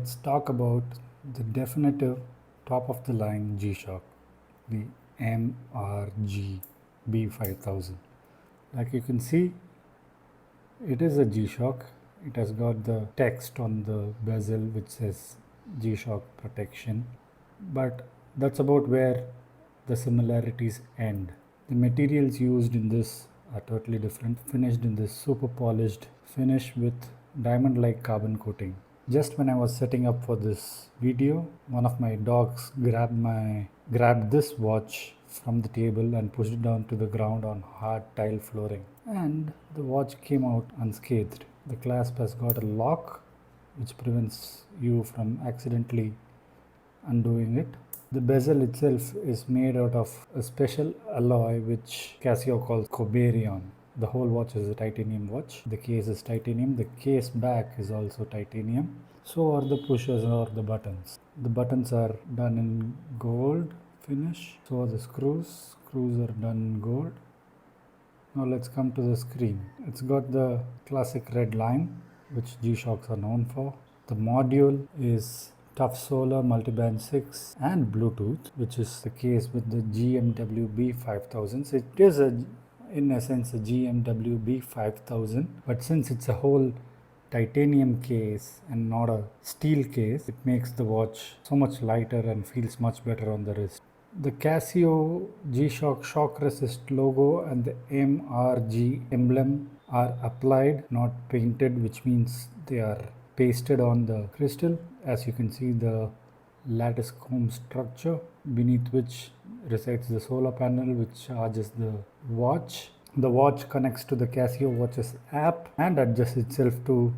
let's talk about the definitive top of the line G-Shock, the MRG-B5000. Like you can see, it is a G-Shock. It has got the text on the bezel which says G-Shock protection, but that's about where the similarities end. The materials used in this are totally different, finished in this super polished finish with diamond-like carbon coating. Just when I was setting up for this video, one of my dogs grabbed this watch from the table and pushed it down to the ground on hard tile flooring. And the watch came out unscathed. The clasp has got a lock which prevents you from accidentally undoing it. The bezel itself is made out of a special alloy which Casio calls cobarion. The whole watch is a titanium watch. The case is titanium. The case back is also titanium. So are the pushers or the buttons. The buttons are done in gold finish. So are the screws. Screws are done in gold. Now let's come to the screen. It's got the classic red line which G-Shocks are known for. The module is tough solar, multiband 6 and Bluetooth, which is the case with the GMW B5000. So it is in essence a GMW B5000, but since it's a whole titanium case and not a steel case, it makes the watch so much lighter and feels much better on the wrist. The Casio G-Shock shock resist logo and the MRG emblem are applied, not painted, which means they are pasted on the crystal. As you can see, the lattice comb structure beneath which resides the solar panel which charges the watch. The watch connects to the Casio Watches app and adjusts itself to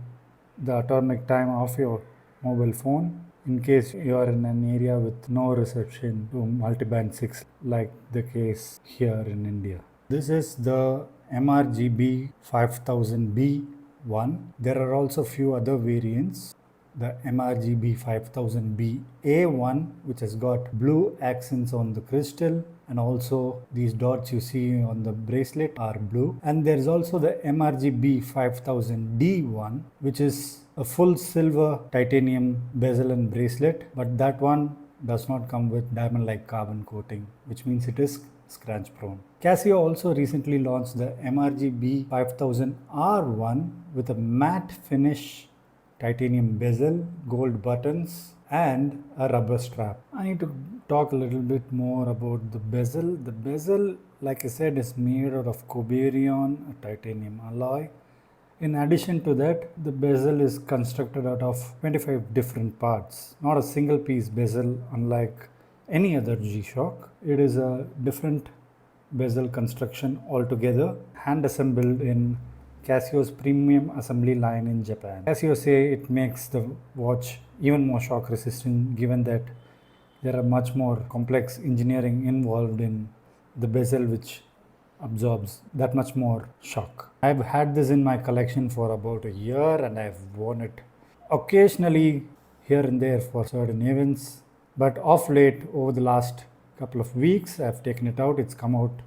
the atomic time of your mobile phone in case you are in an area with no reception to multiband 6 like the case here in India. This is the MRG-B5000B-1. There are also few other variants. The MRG-B5000B-A1, which has got blue accents on the crystal, and also these dots you see on the bracelet are blue. And there is also the MRG-B5000D1, which is a full silver titanium bezel and bracelet, but that one does not come with diamond-like carbon coating, which means it is scratch prone. Casio also recently launched the MRG-B5000R1 with a matte finish titanium bezel, gold buttons and a rubber strap. I need to talk a little bit more about the bezel. The bezel, like I said, is made out of cobarion, a titanium alloy. In addition to that, the bezel is constructed out of 25 different parts, not a single piece bezel unlike any other G-Shock. It is a different bezel construction altogether, hand assembled in Casio's premium assembly line in Japan. Casio say it makes the watch even more shock resistant given that there are much more complex engineering involved in the bezel which absorbs that much more shock. I've had this in my collection for about a year and I've worn it occasionally here and there for certain events, but of late over the last couple of weeks I've taken it out. It's come out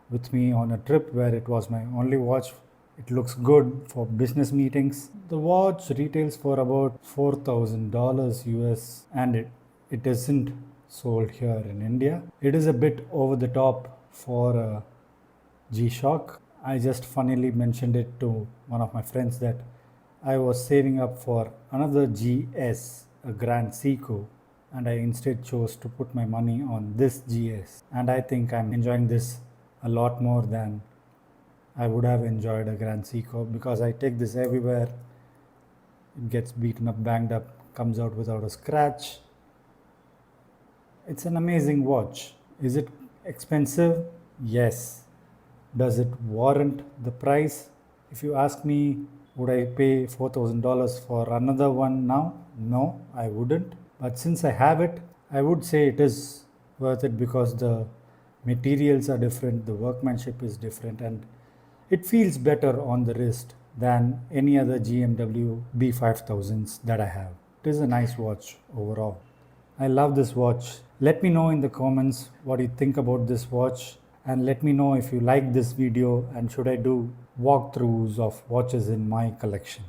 with me on a trip where it was my only watch. It looks good for business meetings. The watch retails for about $4,000 US and it isn't sold here in India. It is a bit over the top for a G-Shock. I just funnily mentioned it to one of my friends that I was saving up for another GS, a Grand Seiko, and I instead chose to put my money on this GS. And I think I'm enjoying this a lot more than I would have enjoyed a Grand Seiko because I take this everywhere. It gets beaten up, banged up, comes out without a scratch. It's an amazing watch. Is it expensive? Yes. Does it warrant the price? If you ask me, would I pay $4,000 for another one now? No, I wouldn't. But since I have it, I would say it is worth it because the materials are different, the workmanship is different, and it feels better on the wrist than any other GMW B5000s that I have. It is a nice watch overall. I love this watch. Let me know in the comments what you think about this watch, and let me know if you like this video and should I do walkthroughs of watches in my collection.